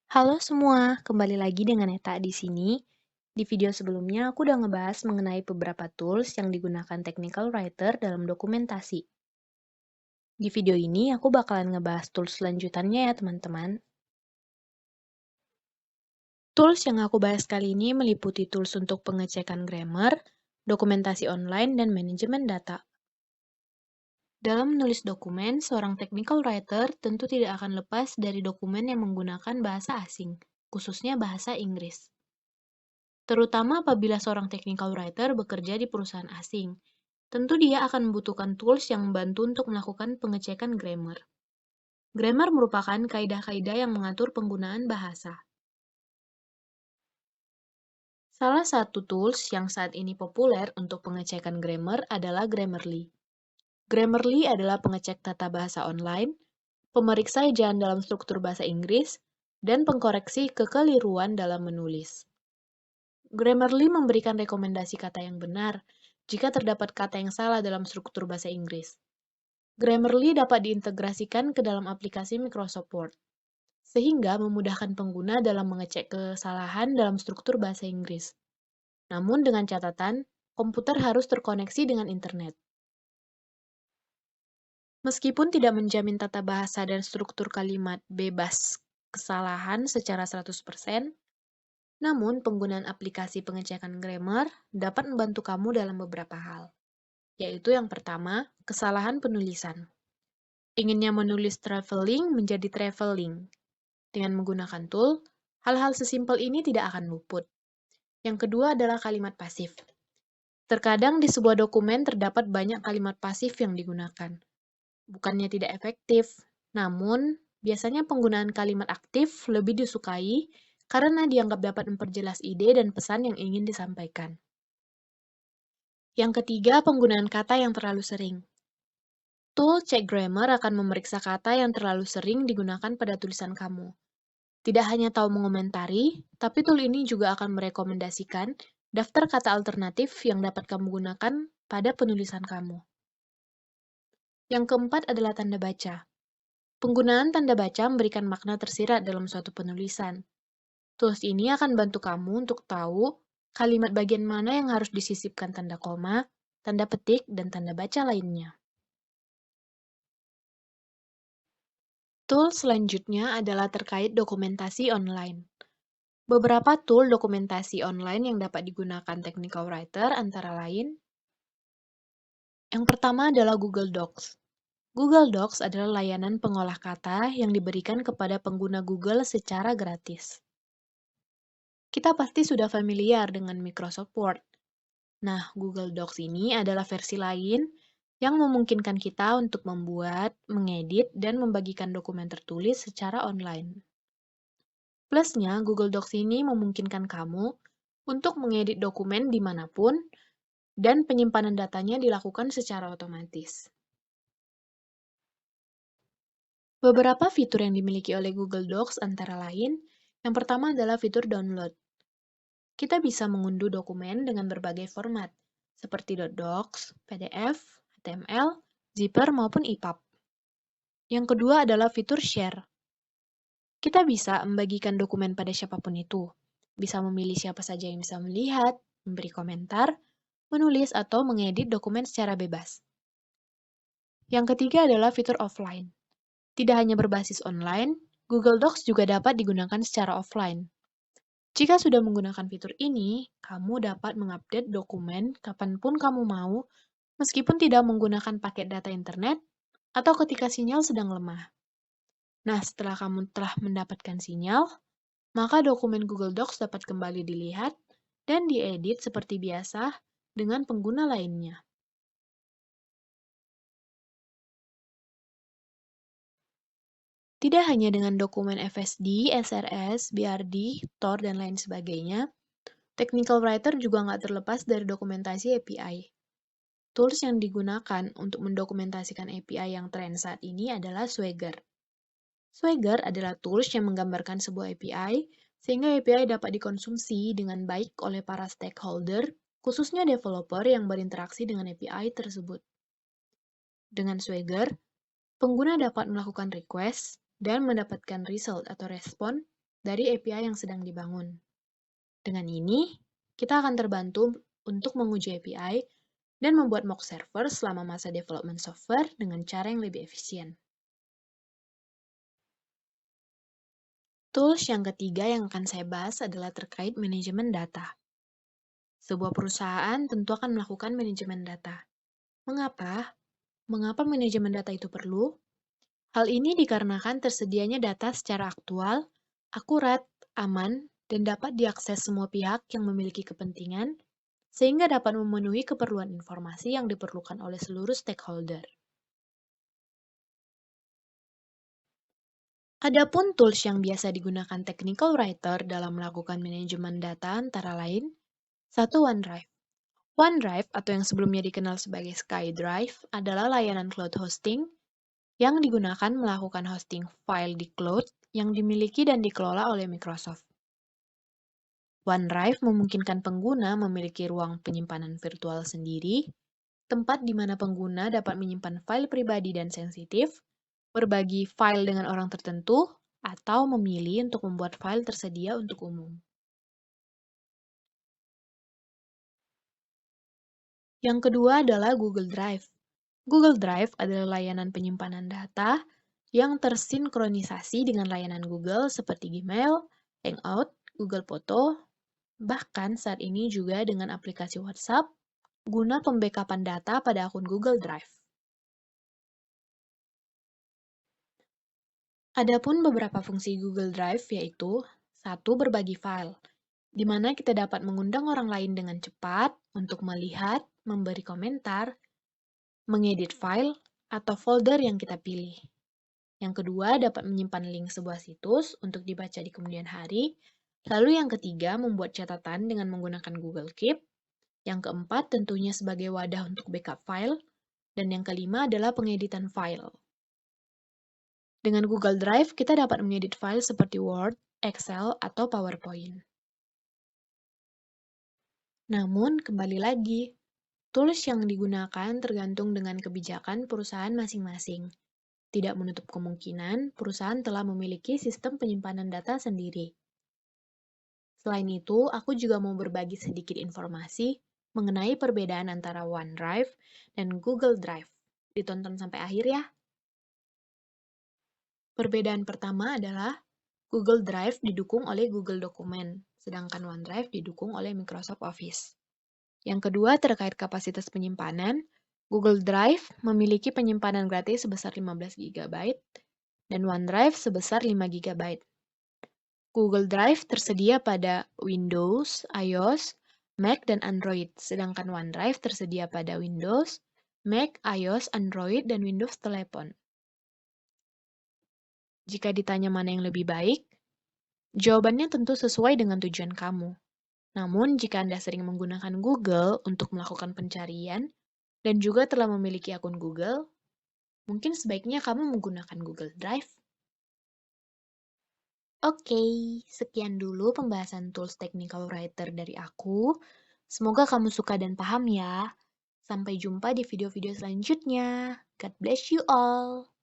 Halo semua, kembali lagi dengan Neta di sini. Di video sebelumnya, aku udah ngebahas mengenai beberapa tools yang digunakan technical writer dalam dokumentasi. Di video ini, aku bakalan ngebahas tools selanjutannya ya teman-teman. Tools yang aku bahas kali ini meliputi tools untuk pengecekan grammar, dokumentasi online, dan manajemen data. Dalam menulis dokumen, seorang technical writer tentu tidak akan lepas dari dokumen yang menggunakan bahasa asing, khususnya bahasa Inggris. Terutama apabila seorang technical writer bekerja di perusahaan asing. Tentu dia akan membutuhkan tools yang membantu untuk melakukan pengecekan grammar. Grammar merupakan kaidah-kaidah yang mengatur penggunaan bahasa. Salah satu tools yang saat ini populer untuk pengecekan grammar adalah Grammarly. Grammarly adalah pengecek tata bahasa online, pemeriksa ejaan dalam struktur bahasa Inggris, dan pengkoreksi kekeliruan dalam menulis. Grammarly memberikan rekomendasi kata yang benar jika terdapat kata yang salah dalam struktur bahasa Inggris. Grammarly dapat diintegrasikan ke dalam aplikasi Microsoft Word, sehingga memudahkan pengguna dalam mengecek kesalahan dalam struktur bahasa Inggris. Namun dengan catatan, komputer harus terkoneksi dengan internet. Meskipun tidak menjamin tata bahasa dan struktur kalimat bebas kesalahan secara 100%, namun penggunaan aplikasi pengecekan grammar dapat membantu kamu dalam beberapa hal, yaitu yang pertama, kesalahan penulisan. Inginnya menulis traveling menjadi traveling. Dengan menggunakan tool, hal-hal sesimpel ini tidak akan luput. Yang kedua adalah kalimat pasif. Terkadang di sebuah dokumen terdapat banyak kalimat pasif yang digunakan. Bukannya tidak efektif, namun biasanya penggunaan kalimat aktif lebih disukai karena dianggap dapat memperjelas ide dan pesan yang ingin disampaikan. Yang ketiga, penggunaan kata yang terlalu sering. Tool Check Grammar akan memeriksa kata yang terlalu sering digunakan pada tulisan kamu. Tidak hanya tahu mengomentari, tapi tool ini juga akan merekomendasikan daftar kata alternatif yang dapat kamu gunakan pada penulisan kamu. Yang keempat adalah tanda baca. Penggunaan tanda baca memberikan makna tersirat dalam suatu penulisan. Tools ini akan bantu kamu untuk tahu kalimat bagian mana yang harus disisipkan tanda koma, tanda petik, dan tanda baca lainnya. Tool selanjutnya adalah terkait dokumentasi online. Beberapa tool dokumentasi online yang dapat digunakan technical writer antara lain, yang pertama adalah Google Docs. Google Docs adalah layanan pengolah kata yang diberikan kepada pengguna Google secara gratis. Kita pasti sudah familiar dengan Microsoft Word. Nah, Google Docs ini adalah versi lain yang memungkinkan kita untuk membuat, mengedit, dan membagikan dokumen tertulis secara online. Plusnya, Google Docs ini memungkinkan kamu untuk mengedit dokumen dimanapun dan penyimpanan datanya dilakukan secara otomatis. Beberapa fitur yang dimiliki oleh Google Docs antara lain, yang pertama adalah fitur download. Kita bisa mengunduh dokumen dengan berbagai format, seperti .docs, PDF, HTML, Zipper, maupun EPUB. Yang kedua adalah fitur share. Kita bisa membagikan dokumen pada siapapun itu. Bisa memilih siapa saja yang bisa melihat, memberi komentar, menulis, atau mengedit dokumen secara bebas. Yang ketiga adalah fitur offline. Tidak hanya berbasis online, Google Docs juga dapat digunakan secara offline. Jika sudah menggunakan fitur ini, kamu dapat mengupdate dokumen kapanpun kamu mau, meskipun tidak menggunakan paket data internet atau ketika sinyal sedang lemah. Nah, setelah kamu telah mendapatkan sinyal, maka dokumen Google Docs dapat kembali dilihat dan diedit seperti biasa dengan pengguna lainnya. Tidak hanya dengan dokumen FSD, SRS, BRD, Tor, dan lain sebagainya, technical writer juga nggak terlepas dari dokumentasi API. Tools yang digunakan untuk mendokumentasikan API yang tren saat ini adalah Swagger. Swagger adalah tools yang menggambarkan sebuah API, sehingga API dapat dikonsumsi dengan baik oleh para stakeholder, khususnya developer yang berinteraksi dengan API tersebut. Dengan Swagger, pengguna dapat melakukan request dan mendapatkan result atau respon dari API yang sedang dibangun. Dengan ini, kita akan terbantu untuk menguji API dan membuat mock server selama masa development software dengan cara yang lebih efisien. Tools yang ketiga yang akan saya bahas adalah terkait manajemen data. Sebuah perusahaan tentu akan melakukan manajemen data. Mengapa? Mengapa manajemen data itu perlu? Hal ini dikarenakan tersedianya data secara aktual, akurat, aman, dan dapat diakses semua pihak yang memiliki kepentingan, sehingga dapat memenuhi keperluan informasi yang diperlukan oleh seluruh stakeholder. Adapun tools yang biasa digunakan technical writer dalam melakukan manajemen data antara lain, satu OneDrive. OneDrive atau yang sebelumnya dikenal sebagai SkyDrive adalah layanan cloud hosting yang digunakan melakukan hosting file di cloud yang dimiliki dan dikelola oleh Microsoft. OneDrive memungkinkan pengguna memiliki ruang penyimpanan virtual sendiri, tempat di mana pengguna dapat menyimpan file pribadi dan sensitif, berbagi file dengan orang tertentu, atau memilih untuk membuat file tersedia untuk umum. Yang kedua adalah Google Drive. Google Drive adalah layanan penyimpanan data yang tersinkronisasi dengan layanan Google seperti Gmail, Hangout, Google Foto, bahkan saat ini juga dengan aplikasi WhatsApp, guna pembackupan data pada akun Google Drive. Adapun beberapa fungsi Google Drive yaitu, satu, berbagi file, di mana kita dapat mengundang orang lain dengan cepat untuk melihat, memberi komentar, mengedit file, atau folder yang kita pilih. Yang kedua, dapat menyimpan link sebuah situs untuk dibaca di kemudian hari. Lalu yang ketiga, membuat catatan dengan menggunakan Google Keep. Yang keempat, tentunya sebagai wadah untuk backup file. Dan yang kelima adalah pengeditan file. Dengan Google Drive, kita dapat mengedit file seperti Word, Excel, atau PowerPoint. Namun, kembali lagi, tools yang digunakan tergantung dengan kebijakan perusahaan masing-masing. Tidak menutup kemungkinan perusahaan telah memiliki sistem penyimpanan data sendiri. Selain itu, aku juga mau berbagi sedikit informasi mengenai perbedaan antara OneDrive dan Google Drive. Ditonton sampai akhir ya. Perbedaan pertama adalah Google Drive didukung oleh Google Dokumen, sedangkan OneDrive didukung oleh Microsoft Office. Yang kedua, terkait kapasitas penyimpanan, Google Drive memiliki penyimpanan gratis sebesar 15 GB dan OneDrive sebesar 5 GB. Google Drive tersedia pada Windows, iOS, Mac, dan Android, sedangkan OneDrive tersedia pada Windows, Mac, iOS, Android, dan Windows Telepon. Jika ditanya mana yang lebih baik, jawabannya tentu sesuai dengan tujuan kamu. Namun, jika Anda sering menggunakan Google untuk melakukan pencarian dan juga telah memiliki akun Google, mungkin sebaiknya kamu menggunakan Google Drive. Oke, sekian dulu pembahasan tools technical writer dari aku. Semoga kamu suka dan paham ya. Sampai jumpa di video-video selanjutnya. God bless you all.